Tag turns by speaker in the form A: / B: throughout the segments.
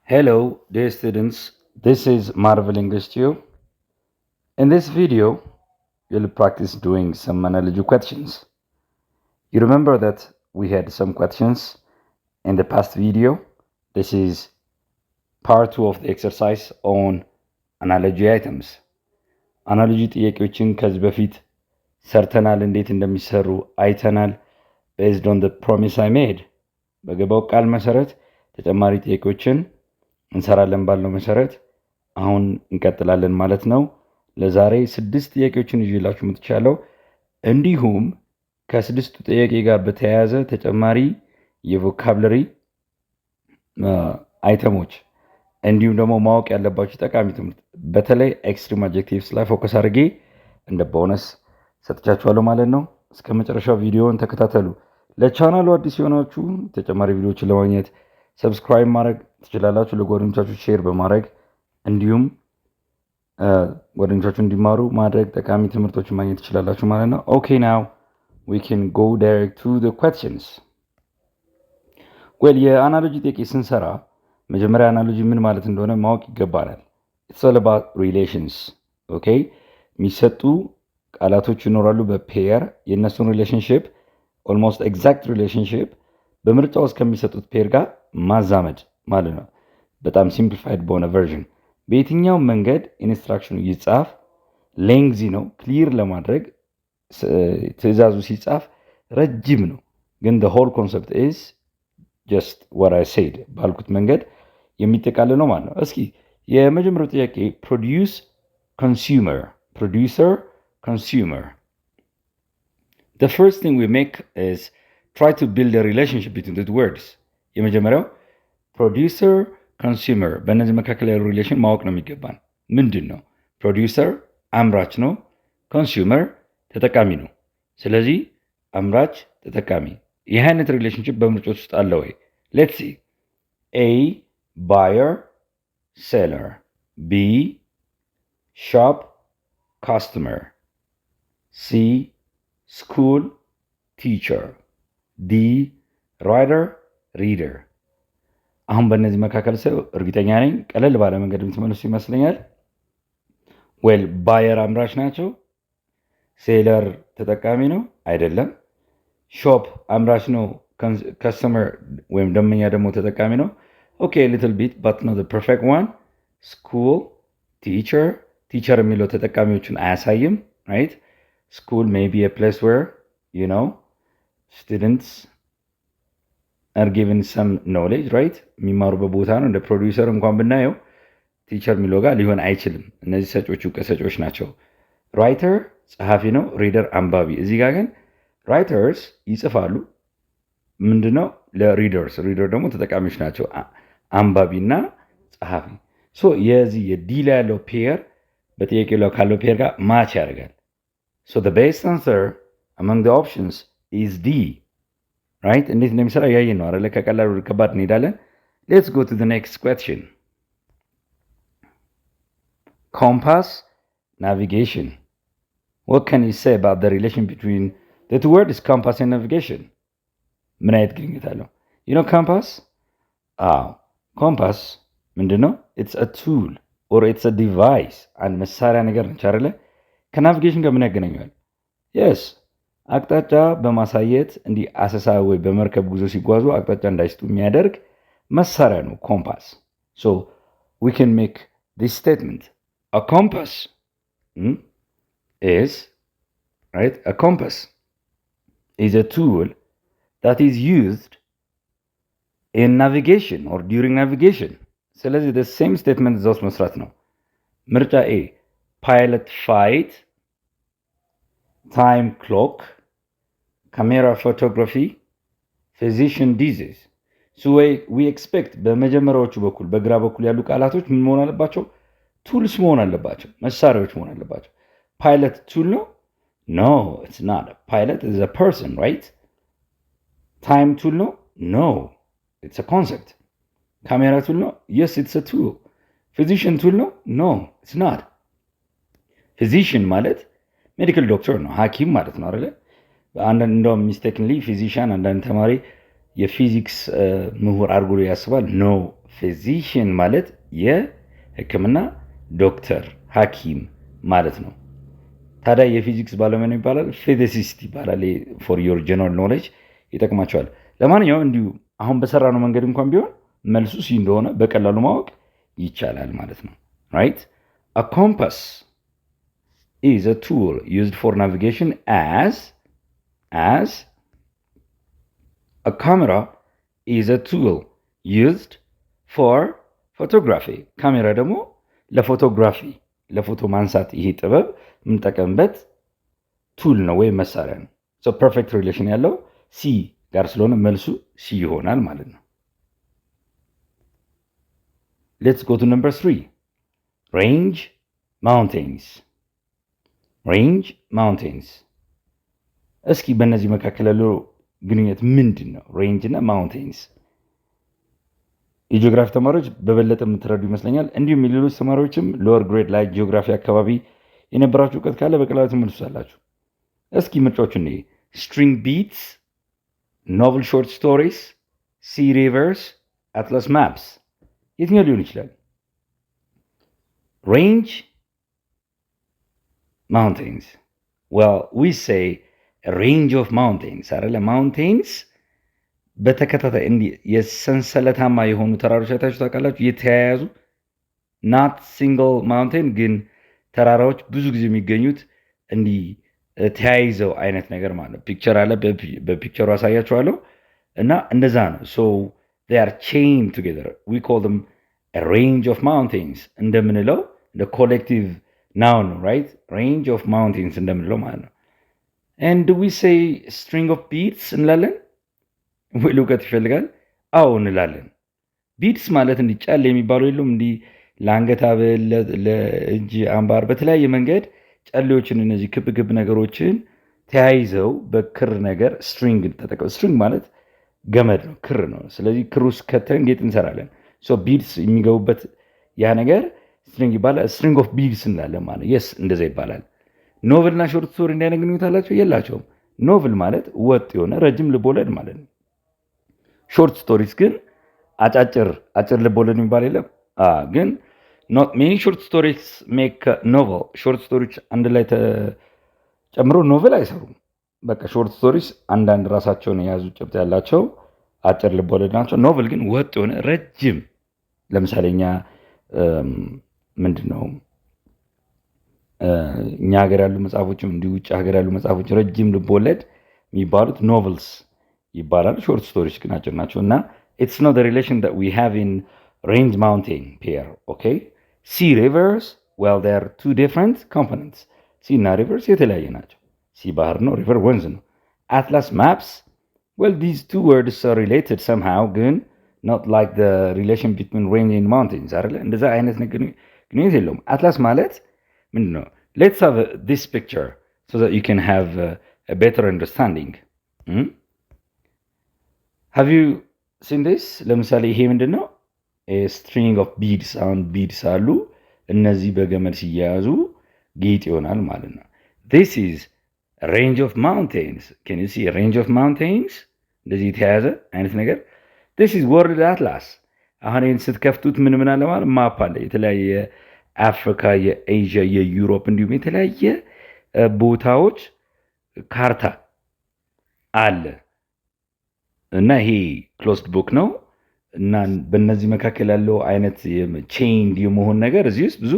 A: Hello, dear students. This is Marvel English to you. In this video, you'll practice doing some analogy questions. You remember that we had some questions in the past video. This is part 2 of the exercise on analogy items. አናሎጂ ጥያቄዎችን ከዚህ በፊት ሰርተናል፣ እንዴት እንደሚሰሩ አይተናል። based on the promise I made በገባው ቃል መሰረት ተጨማሪ ጥያቄዎችን እንሰራለን ባለው መሰረት አሁን እንቀጥላለን ማለት ነው። ለዛሬ 6 ጥያቄዎችን ይዤላችሁ መጥቻለሁ። እንዲሁም ከ6ቱ ጥያቄ ጋር በተያያዘ ተጨማሪ የቮካብለሪ አይተሞች እንዲሁም ደግሞ ማወቅ ያለባችሁ ጠቃሚ ትምህርት በተለይ ኤክስትሪም አድጀክቲቭስ ላይ ፎከስ አድርጌ እንደ ቦነስ ሰጥቻችኋለሁ ማለት ነው። እስከ መጨረሻው ቪዲዮውን ተከታተሉ። ለቻናሉ አዲስ የሆናችሁ ተጨማሪ ቪዲዮዎችን ለማግኘት ሰብስክራይብ ማድረግ ትችላላችሁ። ለጓደኞቻችሁ ሼር በማድረግ እንዲሁም ጓደኞቻችሁ እንዲማሩ ማድረግ ጠቃሚ ትምህርቶችን ማግኘት ትችላላችሁ ማለት ነው። ኦኬ ናው we can go direct to the questions. well የአናሎጂ ጥያቄ ስንሰራ መጀመሪያ አናሎጂ ምን ማለት እንደሆነ ማወቅ ይገባናል። it's all about relations. ኦኬ የሚሰጡ ቃላቶች ይኖራሉ በፔር የእነሱን ሪሌሽንሽፕ ኦልሞስት ኤግዛክት ሪሌሽንሽፕ በምርጫ ውስጥ ከሚሰጡት ፔር ጋር ማዛመድ ማለት ነው። በጣም ሲምፕሊፋይድ በሆነ ቨርዥን በየትኛው መንገድ ኢንስትራክሽኑ ይጻፍ ሌንግዚ ነው። ክሊር ለማድረግ ትዕዛዙ ሲጻፍ ረጅም ነው፣ ግን the whole concept is just what I said ባልኩት መንገድ የሚጠቃልል ነው ማለት ነው። እስኪ የመጀመሪያው ጥያቄ produce consumer producer consumer the first thing we make is try to build a relationship between the words. የመጀመሪያው ፕሮዲውሰር ኮንሱመር በእነዚህ መካከል ያለው ሪሌሽን ማወቅ ነው የሚገባን። ምንድን ነው? ፕሮዲውሰር አምራች ነው፣ ኮንሱመር ተጠቃሚ ነው። ስለዚህ አምራች ተጠቃሚ፣ ይህ አይነት ሪሌሽንሽፕ በምርጫዎች ውስጥ አለ ወይ? ሌትስ ሲ ኤ ባየር ሴለር፣ ቢ ሾፕ ካስተመር፣ ሲ ስኩል ቲቸር፣ ዲ ራይደር ሪደር። አሁን በእነዚህ መካከል ሰው እርግጠኛ ነኝ ቀለል ባለ መንገድ የምትመልሱ ይመስለኛል። ዌል ባየር አምራች ናቸው። ሴለር ተጠቃሚ ነው አይደለም። ሾፕ አምራች ነው። ከስተመር ወይም ደንበኛ ደግሞ ተጠቃሚ ነው። ኦኬ ሊትል ቢት ባት ኖት ዘ ፐርፌክት ዋን። ስኩል ቲቸር፣ ቲቸር የሚለው ተጠቃሚዎቹን አያሳይም። ራይት ስኩል ሜይ ቢ a place where you know students are given some knowledge, right? የሚማሩበት ቦታ ነው። እንደ ፕሮዲውሰር እንኳን ብናየው ቲቸር የሚለው ጋር ሊሆን አይችልም። እነዚህ ሰጮቹ ቀሰጮች ናቸው። ራይተር ጸሐፊ ነው፣ ሪደር አንባቢ። እዚህ ጋር ግን ራይተርስ ይጽፋሉ። ምንድነው? ለሪደርስ፣ ሪደር ደግሞ ተጠቃሚዎች ናቸው፣ አንባቢና ጸሐፊ። ሶ የዚህ የዲ ላይ ያለው ፔር በጥያቄው ላይ ካለው ፔር ጋር ማች ያደርጋል። ሶ the best answer among the options is D. right? እንዴት እንደሚሰራ ያየን ነው አይደለ? ከቀላል ወደ ከባድ እንሄዳለን። let's go to the next question. compass navigation. what can you say about the relation between the two words compass and navigation? ምን አይነት ግንኙነት አለው? you know compass? compass ምንድነው? it's a tool or it's a device አንድ መሳሪያ ነገር ነች አይደለ? ከናቪጌሽን ጋር ምን ያገናኘዋል? yes አቅጣጫ በማሳየት እንዲህ አሰሳ ወይ በመርከብ ጉዞ ሲጓዙ አቅጣጫ እንዳይስቱ የሚያደርግ መሳሪያ ነው ኮምፓስ። so we can make this statement. a compass is right a compass is a tool that is used in navigation or during navigation. ስለዚህ the same statement እዛ ውስጥ መስራት ነው። ምርጫ ኤ pilot flight, time clock, camera photography, physician disease. so we expect በመጀመሪያዎቹ በኩል በግራ በኩል ያሉ ቃላቶች ምን መሆን አለባቸው? ቱልስ መሆን አለባቸው፣ መሳሪያዎች መሆን አለባቸው። ፓይለት ቱል ነው? no it's not. pilot is a person, right? time tool ነው? no it's a concept. camera tool ነው? yes it's a tool. physician tool ነው? no it's not. physician ማለት ሜዲካል ዶክተር ነው፣ ሐኪም ማለት ነው አይደለ? አንዳንድ እንደውም ሚስቴክንሊ ፊዚሻን አንዳንድ ተማሪ የፊዚክስ ምሁር አድርጎ ያስባል። ኖ ፊዚሽን ማለት የሕክምና ዶክተር ሐኪም ማለት ነው። ታዲያ የፊዚክስ ባለሙያ ነው ይባላል? ፊዚሲስት ይባላል። ፎር ዮር ጀነራል ኖሌጅ ይጠቅማቸዋል። ለማንኛውም እንዲሁ አሁን በሰራነው መንገድ እንኳን ቢሆን መልሱ ሲ እንደሆነ በቀላሉ ማወቅ ይቻላል ማለት ነው። ራይት አ ኮምፓስ is a tool used for navigation as a camera is a tool used for photography ካሜራ ደግሞ ለፎቶግራፊ ለፎቶ ማንሳት ይሄ ጥበብ የምንጠቀምበት ቱል ነው ወይም መሳሪያ ነው። ሶ ፐርፌክት ሪሌሽን ያለው ሲ ጋር ስለሆነ መልሱ ሲ ይሆናል ማለት ነው። ሌትስ ጎ ቱ ነምበር 3 ሬንጅ ማውንቴንስ እስኪ በእነዚህ መካከል ያለው ግንኙነት ምንድን ነው? ሬንጅ እና ማውንቴንስ የጂኦግራፊ ተማሪዎች በበለጠ የምትረዱ ይመስለኛል። እንዲሁም የሌሎች ተማሪዎችም ሎወር ግሬድ ላይ ጂኦግራፊ አካባቢ የነበራችሁ እውቀት ካለ በቀላሉ ትመልሱታላችሁ። እስኪ ምርጫዎቹ እኔ ስትሪንግ ቢትስ፣ ኖቨል ሾርት ስቶሪስ፣ ሲ ሪቨርስ፣ አትላስ ማፕስ የትኛው ሊሆን ይችላል? ሬንጅ ማውንቴንስ well we say a range of mountains አይደለ? ማውንቴንስ በተከታታይ እንዲህ የሰንሰለታማ የሆኑ ተራሮች አይታችሁ ታውቃላችሁ? የተያያዙ ናት ሲንግል ማውንቴን ግን ተራራዎች ብዙ ጊዜ የሚገኙት እንዲህ ተያይዘው አይነት ነገር ማለት ፒክቸር አለ። በፒክቸሩ አሳያችኋለሁ እና እንደዛ ነው። so they are chained together we call them a range of mountains እንደምንለው the collective noun right range of mountains እንደምንለው ማለት ነው። and do we say string of beads እንላለን ወይ? እውቀት ይፈልጋል። አዎ እንላለን። ቢድስ ማለት እንዲህ ጫል የሚባለው የለም እንዲህ ለአንገት ሐብል፣ ለእጅ አምባር በተለያየ መንገድ ጨሌዎችን እነዚህ ክብ ክብ ነገሮችን ተያይዘው በክር ነገር ስትሪንግ ተጠቀሙ። ስትሪንግ ማለት ገመድ ነው፣ ክር ነው። ስለዚህ ክር ውስጥ ከተን ጌጥ እንሰራለን። ሶ ቢድስ የሚገቡበት ያ ነገር ስትሪንግ ይባላል። ስትሪንግ ኦፍ ቢድስ እንላለን ማለት የስ እንደዛ ይባላል። ኖቨል እና ሾርት ስቶሪ እንዳይነት ግንኙነት አላቸው? የላቸውም። ኖቨል ማለት ወጥ የሆነ ረጅም ልቦለድ ማለት ነው። ሾርት ስቶሪስ ግን አጫጭር ልቦለድ የሚባል የለም ግን not many short stories make a novel ሾርት ስቶሪዎች አንድ ላይ ተጨምሮ ኖቨል አይሰሩም። በቃ ሾርት ስቶሪስ አንዳንድ ራሳቸውን የያዙ ጭብጥ ያላቸው አጭር ልቦለድ ናቸው። ኖቨል ግን ወጥ የሆነ ረጅም ለምሳሌ እኛ ምንድነው እኛ ሀገር ያሉ መጽሐፎችም እንዲሁ ውጭ ሀገር ያሉ መጽሐፎች ረጅም ልቦለድ የሚባሉት ኖቨልስ ይባላል። ሾርት ስቶሪስ ግን አጭር ናቸው እና it's not the relation that we have in range mountain pair okay sea rivers well they are two different components sea እና rivers የተለያየ ናቸው። sea ባህር ነው፣ river ወንዝ ነው። atlas maps well these two words are related somehow ግን not like the relation between range and mountains አይደለ? እንደዛ አይነት ግንኙነት የለውም። atlas ማለት ምንድነው? let's have this picture so that you can have a better understanding have you seen this? ለምሳሌ ይሄ ምንድነው? string of beads አሁን beads አሉ። እነዚህ በገመድ ሲያያዙ ጌጥ ይሆናል ማለት ነው። this is a range of mountains can you see a range of mountains እንደዚህ የተያያዘ አይነት ነገር this is world atlas አሁን ይህን ስትከፍቱት ምን አለ ማለት ማፕ አለ። የተለያየ የአፍሪካ፣ የኤዥያ፣ የዩሮፕ እንዲሁም የተለያየ ቦታዎች ካርታ አለ እና ይሄ ክሎዝድ ቡክ ነው እና በእነዚህ መካከል ያለው አይነት ቼይንድ የመሆን ነገር እዚህ ውስጥ ብዙ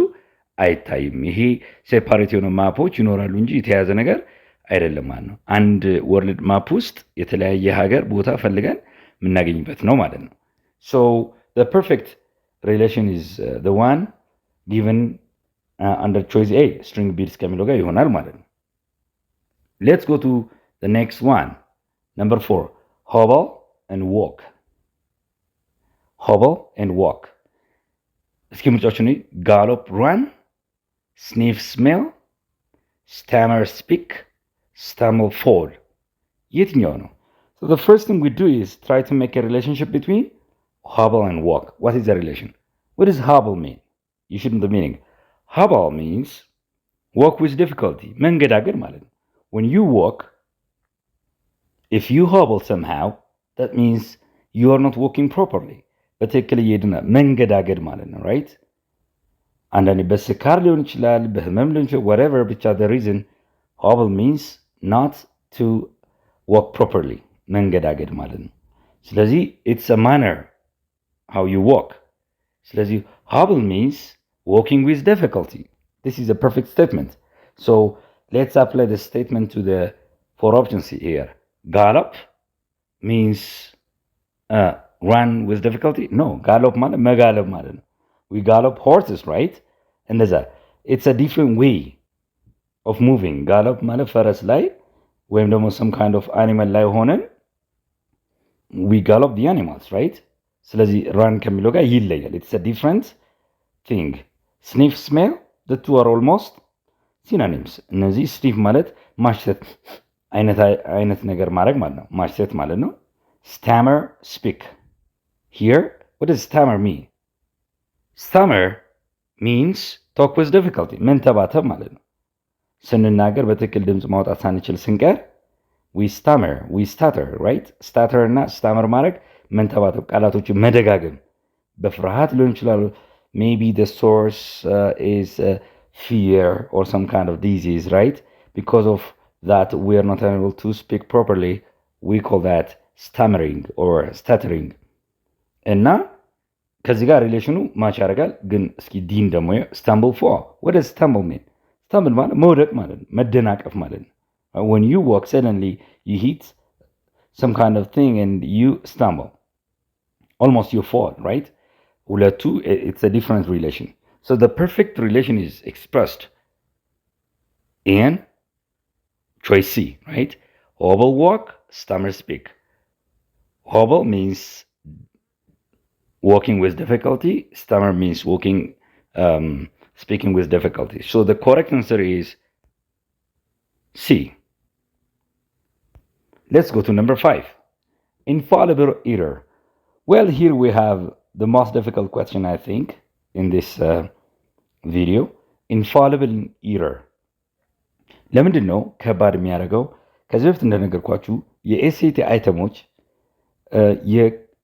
A: አይታይም። ይሄ ሴፓሬት የሆነ ማፖች ይኖራሉ እንጂ የተያዘ ነገር አይደለም ማለት ነው። አንድ ወርልድ ማፕ ውስጥ የተለያየ ሀገር ቦታ ፈልገን የምናገኝበት ነው ማለት ነው። so the perfect relation is the one given under choice A string beads ከሚለው ጋር ይሆናል ማለት ነው። let's go to the next one number 4 hobble and walk እስኪ ምርጫዎቹ ነው gallop run sniff smell stammer speak stumble fall የትኛው ነው? so the first thing we do is try to make a relationship between hobble and walk. what is the relation? what does hobble mean? you should know the meaning. hobble means walk with difficulty መንገዳገድ ማለት ነው። when you walk if you hobble somehow that means you are not walking properly በትክክል እየሄድን መንገዳገድ ማለት ነው ራይት። አንዳንዴ በስካር ሊሆን ይችላል፣ በህመም ሊሆን ይችላል whatever ብቻ the reason hobble means not to walk properly መንገዳገድ ማለት ነው። ስለዚህ it's a manner how you walk። ስለዚህ hobble means walking with difficulty. This is a perfect statement. So let's apply the statement to the four options here. Gallop means run with difficulty. No, gallop ማለት መጋለብ ማለት ነው። We gallop horses, right? እንደዛ it's a different way of moving. gallop ማለት ፈረስ ላይ ወይም ደግሞ some kind of animal ላይ ሆነን we gallop the animals, right? ስለዚህ run ከሚለው ጋር ይለያል። It's a different thing. Sniff, smell, the two are almost synonyms. እነዚህ sniff ማለት ማሽተት አይነት ነገር ማድረግ ማለት ነው። ማሽተት ማለት ነው። Stammer, speak. Here, what does stammer mean? Stammer means talk with difficulty. መንተባተብ ማለት ነው። ስንናገር በትክክል ድምፅ ማውጣት ሳንችል ስንቀር we stammer, we stutter, right? stutter እና stammer ማድረግ መንተባተብ፣ ቃላቶችን መደጋገም በፍርሃት ሊሆን ይችላል። maybe the source is fear or some kind of disease, right? Because of that we are not able to speak properly. We call that stammering or stuttering. እና ከዚህ ጋር ሪሌሽኑ ማች ያደርጋል። ግን እስኪ ዲን ደግሞ stumble fall. What does stumble mean? stumble ማለት መውደቅ ማለት ነው፣ መደናቀፍ ማለት ነው። When you walk suddenly you hit some kind of thing and you stumble. Almost you fall, right? ሁለቱ it's a different relation. So the perfect relation is expressed in choice C, right? Hobble walk, stammer speak. Hobble means walking with difficulty. Stammer means walking, speaking with difficulty. So the correct answer is C. Let's go to number 5. Infallible error. Well, here we have the most difficult question, I think, in this video. Infallible error. ለምንድን ነው ከባድ የሚያደርገው? ከዚህ በፊት እንደነገርኳችሁ የኤስኤቲ አይተሞች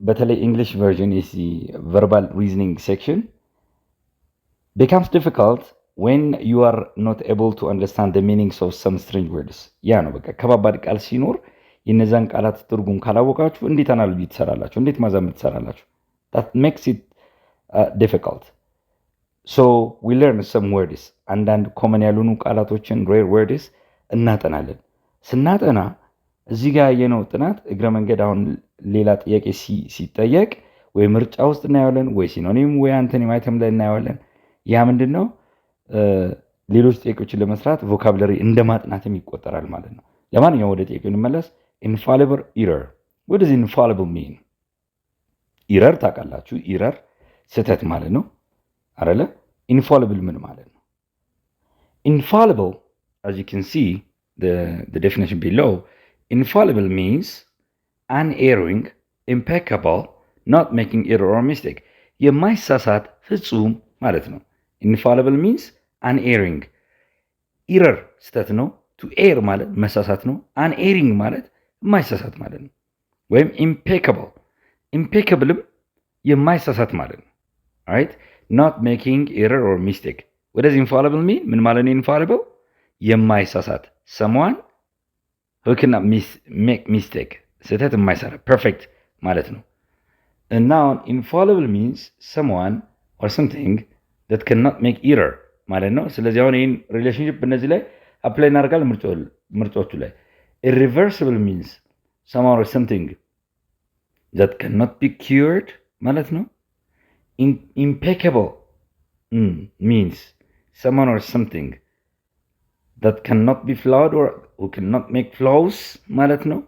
A: በተለይ እንግሊሽ ቨርዥን የዚህ ቨርባል ሪዝኒንግ ሴክሽን becomes difficult when you are not able to understand the meanings of some strange words. ያ ነው በቃ ከባባድ ቃል ሲኖር የነዛን ቃላት ትርጉም ካላወቃችሁ እንዴት አናሎጂ ትሰራላችሁ? እንዴት ማዛመድ ትሰራላችሁ? that makes it difficult. So we learn some words. አንዳንድ ኮመን ያልሆኑ ቃላቶችን rare words እናጠናለን። ስናጠና እዚህ ጋር ያየነው ጥናት እግረ መንገድ አሁን ሌላ ጥያቄ ሲጠየቅ ወይ ምርጫ ውስጥ እናየዋለን ወይ ሲኖኒም ወይ አንቶኒም አይተም ላይ እናየዋለን። ያ ምንድነው ሌሎች ጥያቄዎችን ለመስራት ቮካብለሪ እንደማጥናትም ይቆጠራል ማለት ነው። ለማንኛውም ወደ ጥያቄው እንመለስ። infallible error. What does infallible mean? error ታውቃላችሁ? error ስህተት ማለት ነው አይደለ? infallible ምን ማለት ነው? infallible, as you can see the definition below, infallible means unerring, impeccable, not making error or mistake. የማይሳሳት ፍጹም ማለት ነው። infallible means unerring. error ስህተት ነው። to err ማለት መሳሳት ነው። unerring ማለት የማይሳሳት ማለት ነው። ወይም impeccable, impeccableም የማይሳሳት ማለት ነው። right? not making error or mistake. what does infallible mean? ምን ማለት ነው infallible? የማይሳሳት someone who cannot make mistake. ስህተት የማይሰራ perfect ማለት ነው። and now infallible means someone or something that cannot make error ማለት ነው። ስለዚህ አሁን ይህን ሪሌሽንሽፕ እነዚህ ላይ አፕላይ እናደርጋለን ምርጫዎቹ ላይ። irreversible means someone or something that cannot be cured ማለት ነው። impeccable means someone or something that cannot be flawed or who cannot make flaws ማለት ነው።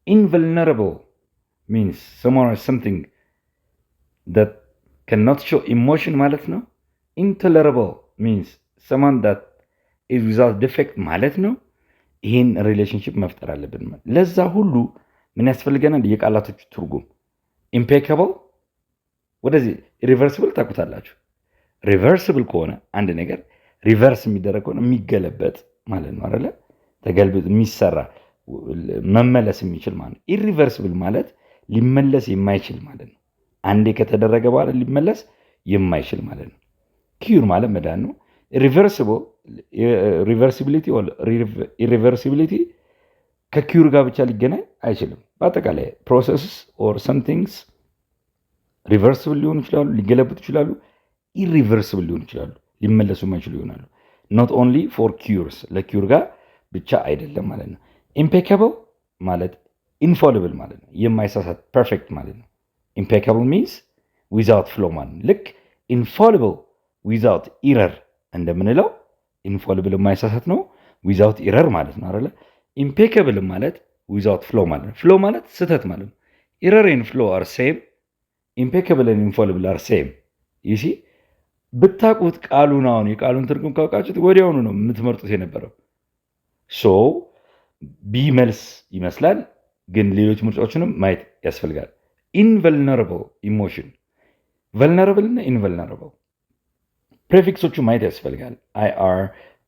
A: invulnerable means someone or something that cannot show emotion ማለት ነው። intolerable means someone that is without defect ማለት ነው። ይህን ሪሌሽንሽፕ መፍጠር አለብን። ለዛ ሁሉ ምን ያስፈልገናል? የቃላቶቹ ትርጉም። impeccable ወደዚህ irreversible ታውቁታላችሁ። reversible ከሆነ አንድ ነገር ሪቨርስ የሚደረግ ከሆነ የሚገለበጥ ማለት ነው አይደለ? ተገልብጥ የሚሰራ መመለስ የሚችል ማለት ነው። irreversible ማለት ሊመለስ የማይችል ማለት ነው። አንዴ ከተደረገ በኋላ ሊመለስ የማይችል ማለት ነው። ኪዩር ማለት መዳን ነው። ሪቨርሲቢሊቲ ኢሪቨርሲቢሊቲ ከኪዩር ጋር ብቻ ሊገናኝ አይችልም። በአጠቃላይ ፕሮሰስስ ኦር ሰምቲንግስ ሪቨርሲብል ሊሆኑ ይችላሉ፣ ሊገለብጡ ይችላሉ፣ ኢሪቨርሲብል ሊሆኑ ይችላሉ፣ ሊመለሱ የማይችሉ ይሆናሉ። ኖት ኦንሊ ፎር ኪዩርስ ለኪዩር ጋር ብቻ አይደለም ማለት ነው። ኢምፔካብል ማለት ኢንፎሊብል ማለት ነው፣ የማይሳሳት ፐርፌክት ማለት ነው። ኢምፔካብል ሚንስ ዊዛውት ፍሎ ማለት ነው። ልክ ኢንፎሊብል ዊዛውት ኢረር እንደምንለው ኢንፎሊብል የማይሳሳት ነው፣ ዊዛውት ኢረር ማለት ነው አይደለ? ኢምፔካብል ማለት ዊዛውት ፍሎ ማለት ነው። ፍሎ ማለት ስህተት ማለት ነው። ኢረር ኤንድ ፍሎ አር ሴም፣ ኢምፔካብል ኤንድ ኢንፎሊብል አር ሴም። ይሲ ብታውቁት ቃሉን አሁን የቃሉን ትርጉም ካውቃችሁት ወዲያውኑ ነው የምትመርጡት የነበረው። ሶ ቢ መልስ ይመስላል፣ ግን ሌሎች ምርጫዎችንም ማየት ያስፈልጋል። ኢንቨልነራብል ኢሞሽን፣ ቨልነራብል እና ኢንቨልነራብል ፕሬፊክሶቹ ማየት ያስፈልጋል። አይ አር፣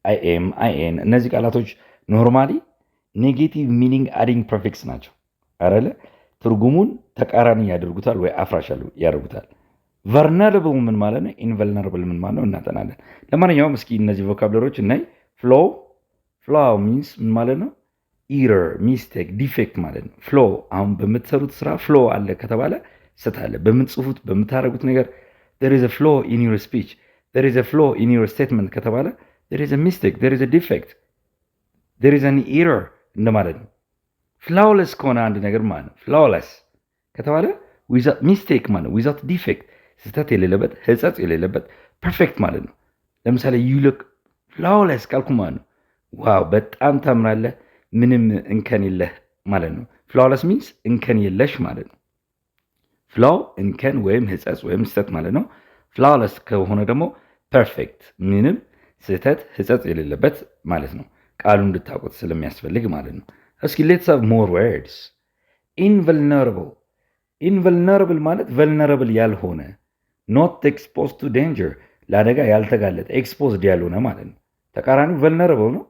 A: አይ ኤም፣ አይ ኤን እነዚህ ቃላቶች ኖርማሊ ኔጌቲቭ ሚኒንግ አዲንግ ፕሬፊክስ ናቸው አይደለ? ትርጉሙን ተቃራኒ ያደርጉታል ወይ አፍራሽ ያደርጉታል። ቨልነራብል ምን ማለት ነው? ኢንቨልነራብል ምን ማለት ነው? እናጠናለን። ለማንኛውም እስኪ እነዚህ ቮካብለሮች እናይ። ፍሎው ሚንስ ምን ማለት ነው? ኢረር፣ ሚስቴክ፣ ዲፌክት ማለት ነው። ፍሎ አሁን በምትሰሩት ስራ ፍሎ አለ ከተባለ ስህተት አለ። በምትጽፉት በምታደርጉት ነገር there is a flaw in your speech, there is a flaw in your statement ከተባለ there is a mistake, there is a defect, there is an error እንደማለት ነው። ፍላውለስ ከሆነ አንድ ነገር ማለት ነው። ፍላውለስ ከተባለ without mistake ማለት ነው፣ without defect ስህተት የሌለበት ህጸጽ የሌለበት ፐርፌክት ማለት ነው። ለምሳሌ you look flawless ካልኩ ማለት ነው ዋው በጣም ታምራለህ፣ ምንም እንከን የለህ ማለት ነው። ፍላውለስ ሚንስ እንከን የለሽ ማለት ነው። ፍላው እንከን ወይም ህጸጽ ወይም ስህተት ማለት ነው። ፍላውለስ ከሆነ ደግሞ ፐርፌክት ምንም ስህተት ህጸጽ የሌለበት ማለት ነው። ቃሉ እንድታውቁት ስለሚያስፈልግ ማለት ነው። እስኪ ሌትስ ሃቭ ሞር ወርድስ። ኢንቨልነራብል ማለት ቨልነራብል ያልሆነ፣ ኖት ኤክስፖዝድ ቱ ዴንጀር ለአደጋ ያልተጋለጠ፣ ኤክስፖዝድ ያልሆነ ማለት ነው። ተቃራኒው ቨልነራብል ነው።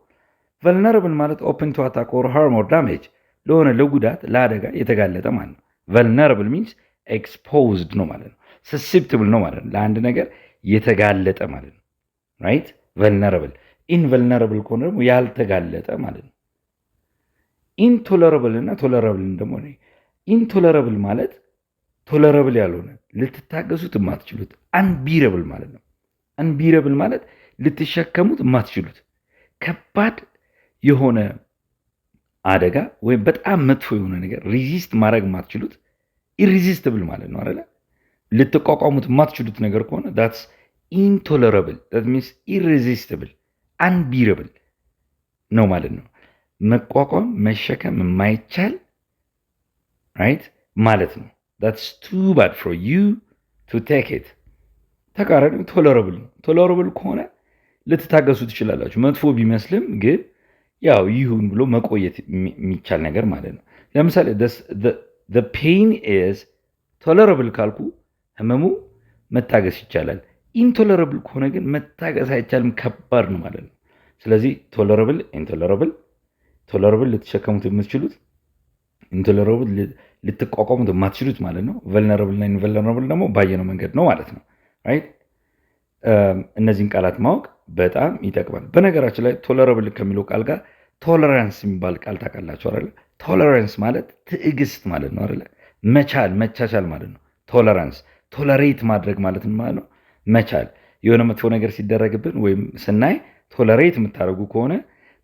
A: ቨልነራብል ማለት ኦፕን ቱ አታክ ኦር ሃርም ኦር ዳሜጅ ለሆነ ለጉዳት ለአደጋ የተጋለጠ ማለት ነው። ቨልነራብል ሚንስ ኤክስፖዝድ ነው ማለት ነው። ሰሲፕትብል ነው ማለት ነው። ለአንድ ነገር የተጋለጠ ማለት ነው። ራይት ቨልነራብል። ኢንቨልነራብል ከሆነ ደግሞ ያልተጋለጠ ማለት ነው። ኢንቶለረብል እና ቶለረብል ደግሞ ኢንቶለረብል ማለት ቶለረብል ያልሆነ ልትታገሱት የማትችሉት አንቢረብል ማለት ነው። አንቢረብል ማለት ልትሸከሙት የማትችሉት ከባድ የሆነ አደጋ ወይም በጣም መጥፎ የሆነ ነገር ሪዚስት ማድረግ የማትችሉት ኢሪዚስትብል ማለት ነው አይደለ? ልትቋቋሙት የማትችሉት ነገር ከሆነ ዳትስ ኢንቶለረብል፣ ዳት ሚንስ ኢሪዚስትብል፣ አንቢረብል ነው ማለት ነው። መቋቋም መሸከም የማይቻል ራይት ማለት ነው። ዳትስ ቱ ባድ ፎር ዩ ቱ ቴክ ኢት። ተቃራኒው ቶለረብል ነው። ቶለረብል ከሆነ ልትታገሱ ትችላላችሁ። መጥፎ ቢመስልም ግን ያው ይሁን ብሎ መቆየት የሚቻል ነገር ማለት ነው። ለምሳሌ the pain is tolerable ካልኩ ህመሙ መታገስ ይቻላል። ኢንቶለረብል ከሆነ ግን መታገስ አይቻልም፣ ከባድ ነው ማለት ነው። ስለዚህ ቶለረብል፣ ኢንቶለረብል፣ ቶለረብል ልትሸከሙት የምትችሉት፣ ኢንቶለረብል ልትቋቋሙት የማትችሉት ማለት ነው። ቨልነረብል እና ኢንቨልነረብል ደግሞ ባየነው መንገድ ነው ማለት ነው። ራይት እነዚህን ቃላት ማወቅ በጣም ይጠቅማል። በነገራችን ላይ ቶለረብል ከሚለው ቃል ጋር ቶለራንስ የሚባል ቃል ታውቃላችሁ አይደለ? ቶለራንስ ማለት ትዕግስት ማለት ነው አይደለ? መቻል መቻቻል ማለት ነው። ቶለራንስ ቶለሬት ማድረግ ማለት ማለት ነው መቻል። የሆነ መጥፎ ነገር ሲደረግብን ወይም ስናይ ቶለሬት የምታደርጉ ከሆነ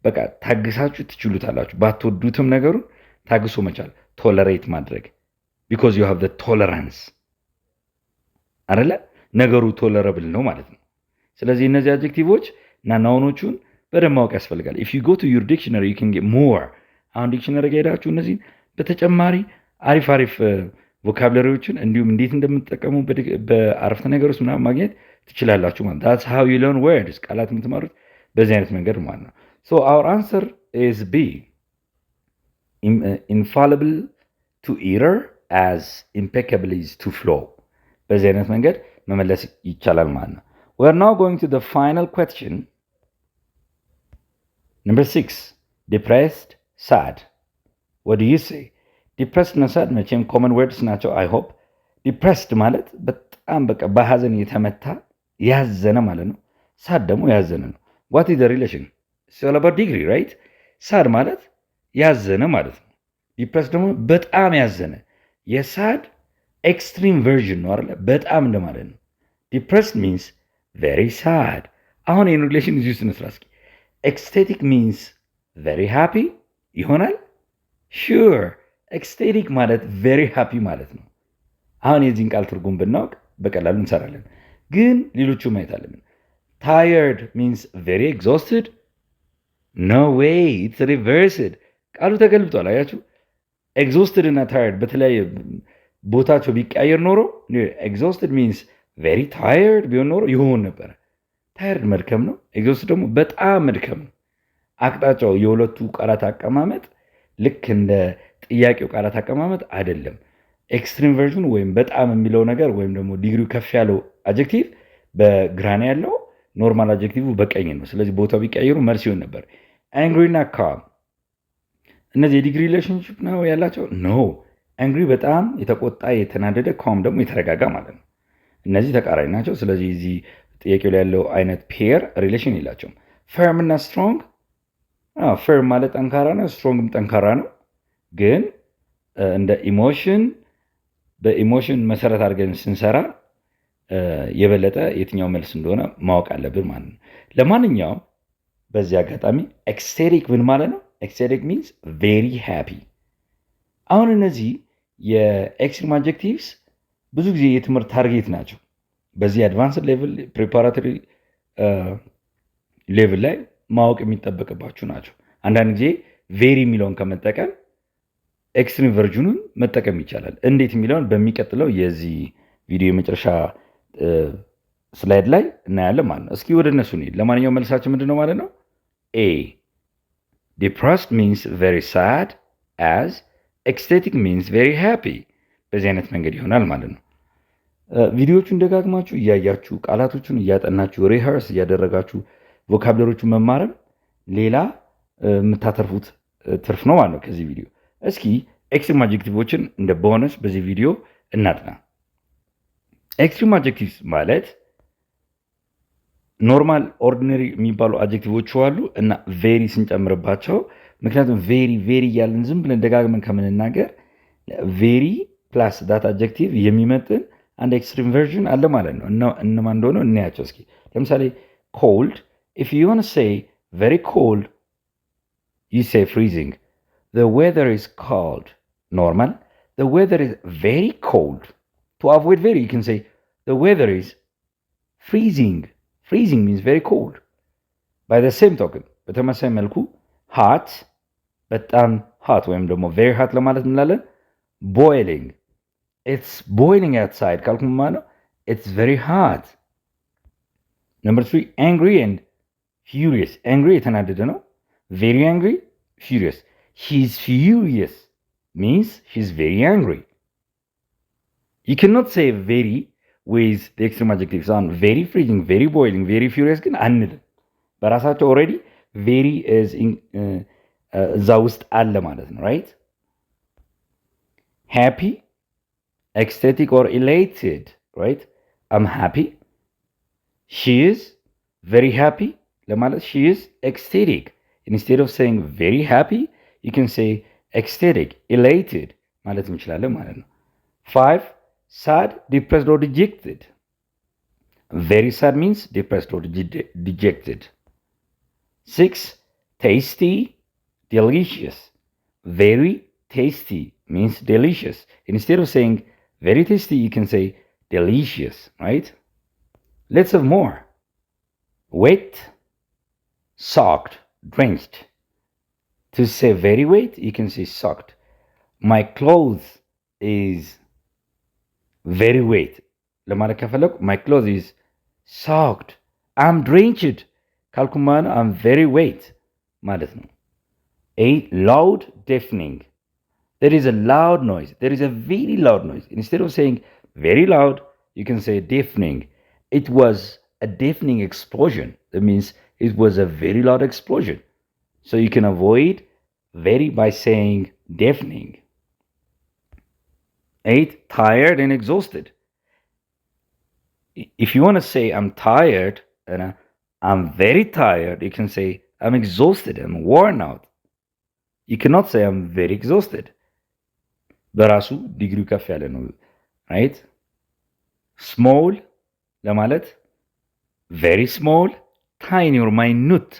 A: በቃ ታግሳችሁ ትችሉታላችሁ። ባትወዱትም ነገሩን ታግሶ መቻል ቶለሬት ማድረግ ቢኮዝ ዩ ሃቭ ዘ ቶለራንስ አይደለ? ነገሩ ቶለረብል ነው ማለት ነው። ስለዚህ እነዚህ አድጀክቲቮች እና ናውኖቹን በደንብ ማወቅ ያስፈልጋል። ኢፍ ዩ ጎ ቱ ዩር ዲክሽነሪ ዩ ካን ጌት ሞር። አሁን ዲክሽነሪ ከሄዳችሁ እነዚህን በተጨማሪ አሪፍ አሪፍ ቮካብለሪዎችን እንዲሁም እንዴት እንደምትጠቀሙ በአረፍተ ነገር ውስጥ ምናምን ማግኘት ትችላላችሁ ማለት that's how you learn words። ቃላት የምትማሩት በዚህ አይነት መንገድ ማለት ነው። so our answer is B, infallible to error as impeccable is to flow። በዚህ አይነት መንገድ መመለስ ይቻላል ማለት ነው። we are now going to the final question. Number 6, depressed, sad. What do you say? ዲፕረስድ እና ሳድ መቼም ኮመን ወርድስ ናቸው። አይ ሆፕ ዲፕረስድ ማለት በጣም በቃ በሀዘን የተመታ ያዘነ ማለት ነው። ሳድ ደግሞ ያዘነ ነው። ዋት ኢዝ ዘ ሪሌሽን? ኦል አባውት ዲግሪ ራይት። ሳድ ማለት ያዘነ ማለት ነው። ዲፕረስድ ደግሞ በጣም ያዘነ የሳድ ኤክስትሪም ቨርዥን ነው አይደለ? በጣም እንደማለት ነው። ዲፕረስድ ሚንስ ቬሪ ሳድ። አሁን ይህን ሪሌሽን እዚህ ውስጥ እንስራ እስኪ። ኤክስቴቲክ ሚንስ ቬሪ ሃፒ ይሆናል። ሹር ኤክስቴቲክ ማለት ቬሪ ሃፒ ማለት ነው። አሁን የዚህን ቃል ትርጉም ብናውቅ በቀላሉ እንሰራለን፣ ግን ሌሎቹ ማየት አለብን። ታየርድ ሚንስ ቬሪ ኤግዞስትድ። ኖ ዌይ ኢትስ ሪቨርስድ። ቃሉ ተገልብጧል። አያችሁ፣ ኤግዞስትድ እና ታየርድ በተለያየ ቦታቸው ቢቀያየር ኖሮ ኤግዞስትድ ሚንስ ቬሪ ታየርድ ቢሆን ኖሮ ይሆን ነበረ። ታየርድ መድከም ነው፣ ኤግዞስትድ ደግሞ በጣም መድከም ነው። አቅጣጫው የሁለቱ ቃላት አቀማመጥ ልክ እንደ ጥያቄው ቃላት አቀማመጥ አይደለም። ኤክስትሪም ቨርዥን ወይም በጣም የሚለው ነገር ወይም ደግሞ ዲግሪው ከፍ ያለው አጀክቲቭ በግራ ነው ያለው፣ ኖርማል አጀክቲቭ በቀኝ ነው። ስለዚህ ቦታው ቢቀይሩ መልስ ይሆን ነበር። አንግሪ እና ካም እነዚህ የዲግሪ ሪሌሽንሽፕ ነው ያላቸው? ኖ። አንግሪ በጣም የተቆጣ የተናደደ፣ ካም ደግሞ የተረጋጋ ማለት ነው። እነዚህ ተቃራኒ ናቸው። ስለዚህ እዚህ ጥያቄው ላይ ያለው አይነት ፔር ሪሌሽን የላቸውም። ፈርም እና ስትሮንግ። ፈርም ማለት ጠንካራ ነው፣ ስትሮንግም ጠንካራ ነው። ግን እንደ ኢሞሽን በኢሞሽን መሰረት አድርገን ስንሰራ የበለጠ የትኛው መልስ እንደሆነ ማወቅ አለብን ማለት ነው። ለማንኛውም በዚህ አጋጣሚ ኤክስቴሪክ ምን ማለት ነው? ኤክስቴሪክ ሚንስ ቬሪ ሃፒ። አሁን እነዚህ የኤክስትሪም አጀክቲቭስ ብዙ ጊዜ የትምህርት ታርጌት ናቸው። በዚህ አድቫንስድ ሌቭል ፕሪፓራቶሪ ሌቭል ላይ ማወቅ የሚጠበቅባችሁ ናቸው። አንዳንድ ጊዜ ቬሪ የሚለውን ከመጠቀም ኤክስትሪም ቨርዥኑን መጠቀም ይቻላል። እንዴት የሚለውን በሚቀጥለው የዚህ ቪዲዮ የመጨረሻ ስላይድ ላይ እናያለን ማለት ነው። እስኪ ወደ እነሱ እንሂድ። ለማንኛውም መልሳችን ምንድን ነው ማለት ነው? ኤ ዲፕረስድ ሚንስ ቬሪ ሳድ አዝ ኤክስቴቲክ ሚንስ ቬሪ ሃፒ። በዚህ አይነት መንገድ ይሆናል ማለት ነው። ቪዲዮቹን ደጋግማችሁ እያያችሁ ቃላቶቹን እያጠናችሁ ሪሃርስ እያደረጋችሁ ቮካብለሮቹን መማረም ሌላ የምታተርፉት ትርፍ ነው ማለት ነው ከዚህ ቪዲዮ። እስኪ ኤክስትሪም አጀክቲቮችን እንደ ቦነስ በዚህ ቪዲዮ እናጥና። ኤክስትሪም አጀክቲቭስ ማለት ኖርማል ኦርዲነሪ የሚባሉ አጀክቲቮች አሉ እና ቬሪ ስንጨምርባቸው፣ ምክንያቱም ቬሪ እያለን ዝም ብለን ደጋግመን ከምንናገር ቬሪ ፕላስ ዳት አጀክቲቭ የሚመጥን አንድ ኤክስትሪም ቨርዥን አለ ማለት ነው። እነማን እንደሆነ እናያቸው እስኪ። ለምሳሌ ኮልድ፣ ኢፍ ዩ ዋንት ቱ ሴይ ቬሪ ኮልድ ዩ ሴይ ፍሪዚንግ። The weather is cold. Normal. The weather is very cold. To avoid very, you can say the weather is freezing. Freezing means very cold. By the same token, በተመሳሳይ መልኩ hot በጣም hot ወይም ደግሞ very hot ለማለት እንላለን። boiling. It's boiling outside ካልኩ ማለት ነው it's very hot. Number 3, angry and furious. Angry የተናደደ ነው። Very angry, furious. She's furious means she's very angry. You cannot say very with the extreme adjectives on very freezing, very boiling, very furious ግን አንልም። በራሳቸው ኦልሬዲ very is እዛ ውስጥ አለ ማለት ነው። right? Happy, ecstatic or elated, right? I'm happy. She is very happy ለማለት she is ecstatic. Instead of saying very happy, you can say ecstatic, elated ማለት እንችላለን ማለት ነው። 5, sad, depressed or dejected. Very sad means depressed or dejected. 6, tasty, delicious. Very tasty means delicious. Instead of saying very tasty, you can say delicious, right? Let's have more. Wet, soaked, drenched. To say very wet, you can say soaked. My clothes is very wet. ለማለት ከፈለኩ my clothes is soaked. I'm drenched. ካልኩማን I'm very wet ማለት ነው። 8, loud, deafening. There is a loud noise. There is a very loud noise. Instead of saying very loud, you can say deafening. It was a deafening explosion. That means it was a very loud explosion. So you can avoid very by saying deafening. 8. Tired and exhausted. If you want to say I'm tired and I'm very tired, you can say I'm exhausted, I'm worn out. You cannot say I'm very exhausted. በራሱ ዲግሪው ከፍ ያለ ነው right? Small ለማለት very small, tiny or minute.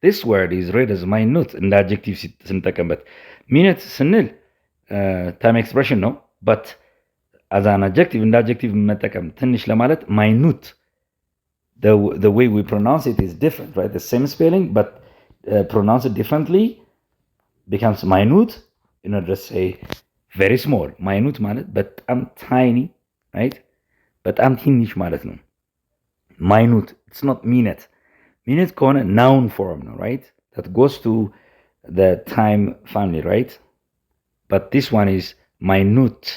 A: This word is read as minute እንደ adjective ስንጠቀምበት minute ስንል time expression ነው but as an adjective እንደ adjective መጠቀም ትንሽ ለማለት minute. The way we pronounce it is different, right? The same spelling but pronounce it differently becomes minute. You know, just say very small. minute ማለት በጣም tiny, right? በጣም ትንሽ ማለት ነው minute. It's not minute. Minute ከሆነ noun form ነው, right? That goes to the time family, right? But this one is minute,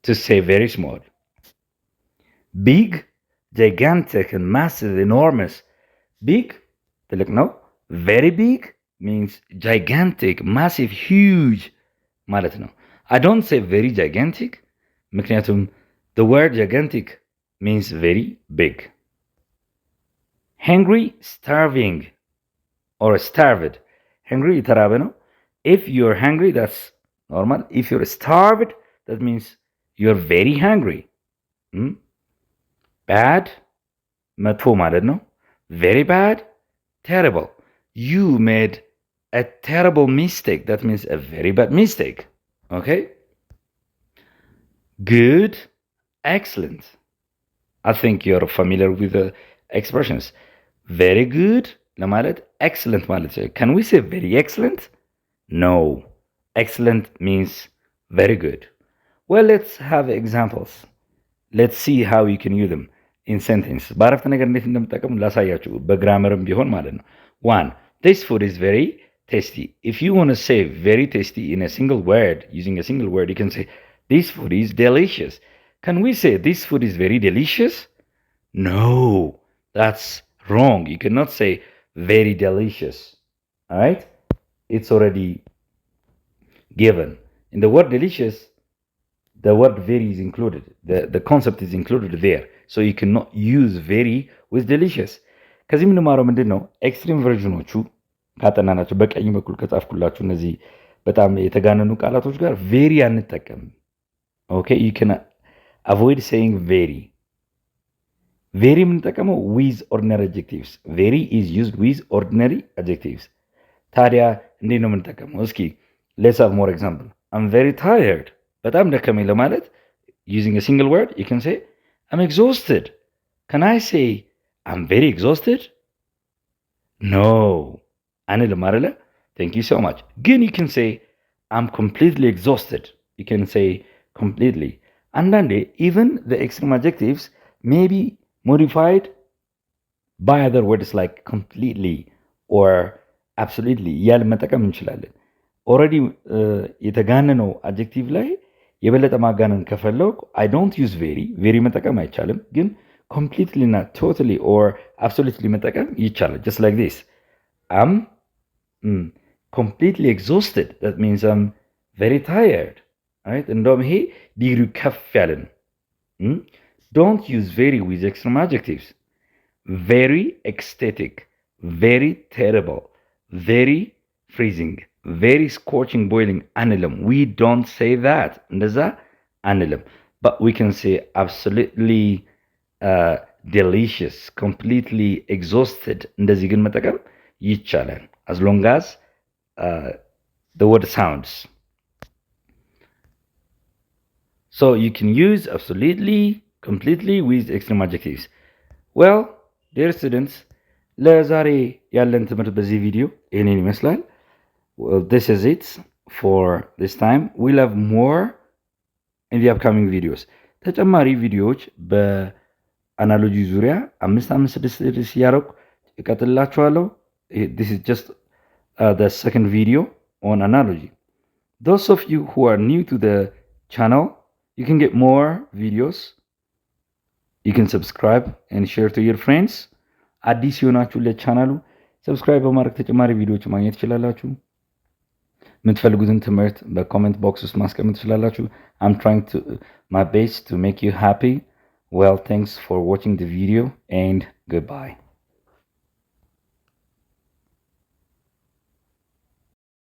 A: to say very small. Big, gigantic and massive, enormous. Big ትልቅ ነው. Very big means gigantic, massive, huge ማለት ነው. I don't say very gigantic ምክንያቱም the word gigantic means very big. Hungry, starving or starved. Hungry የተራበ ነው. If you're hungry, that's normal. If you're starved, that means you're very hungry. Bad መጥፎ ማለት ነው. Very bad, terrible. You made a terrible mistake. That means a very bad mistake. Okay? Good, excellent. I think you're familiar with the expressions. Very good ለማለት excellent ማለት ነው. Can we say very excellent? No. Excellent means very good. Well, let's have examples. Let's see how you can use them in sentence. በአረፍተ ነገር እንዴት እንደምጠቀሙ ላሳያችሁ በግራመርም ቢሆን ማለት ነው. 1. This food is very tasty. If you want to say very tasty in a single word, using a single word, you can say this food is delicious. Can we say this food is very delicious? No, that's wrong. You cannot say very delicious. All right? It's already given. In the word delicious, the word very is included. The concept is included there. So you cannot use very with delicious. ከዚህ የምንማረው ምንድን ነው? ኤክስትሪም ቨርዥኖቹ ካጠናናቸው በቀኝ በኩል ከጻፍኩላችሁ እነዚህ በጣም የተጋነኑ ቃላቶች ጋር ቬሪ አንጠቀምም። ኦኬ you can avoid saying very. very የምንጠቀመው with ordinary adjectives. very is used with ordinary adjectives. ታዲያ እንዴት ነው የምንጠቀመው? እስኪ let's have more example. I'm very tired. በጣም ደከመኝ ለማለት using a single word you can say I'm exhausted. Can I say I'm very exhausted? No. አንልም አይደለ? Thank you so much. ግን you can say I'm completely exhausted. You can say completely. አንዳንዴ even the extreme adjectives may be modified by other words like completely or absolutely እያልን መጠቀም እንችላለን። ኦልሬዲ የተጋነነው አድጀክቲቭ ላይ የበለጠ ማጋነን ከፈለኩ I don't use very መጠቀም አይቻልም። ግን completely እና totally or absolutely መጠቀም ይቻላል. Just like this. I'm completely exhausted. That means I'm very tired. Right? እንደውም ይሄ ዲግሪው ከፍ ያለ ነው. Don't use very with extreme adjectives. Very ecstatic, very terrible, very freezing, very scorching, boiling አንልም. We don't say that. እንደዛ አንልም. But we can say absolutely delicious, completely exhausted. እንደዚህ ግን መጠቀም ይቻላል. As long as the word sounds. So you can use absolutely, completely with extreme adjectives. Well, dear students, ለዛሬ ያለን ትምህርት በዚህ ቪዲዮ ይህንን ይመስላል. Well, this is it for this time. We'll have more in the upcoming videos. ተጨማሪ ቪዲዮዎች በአናሎጂ ዙሪያ 5-6 እያደረኩ እቀጥላችኋለሁ. This is just the second video on analogy. Those of you who are new to the channel, you can get more videos. You can subscribe and share to your friends. አዲስ የሆናችሁ ለቻናሉ ሰብስክራይብ በማድረግ ተጨማሪ ቪዲዮዎች ማግኘት ትችላላችሁ። የምትፈልጉትን ትምህርት በኮሜንት ቦክስ ውስጥ ማስቀመጥ ትችላላችሁ። I'm trying to my best to make you happy. Well, thanks for watching the video and goodbye.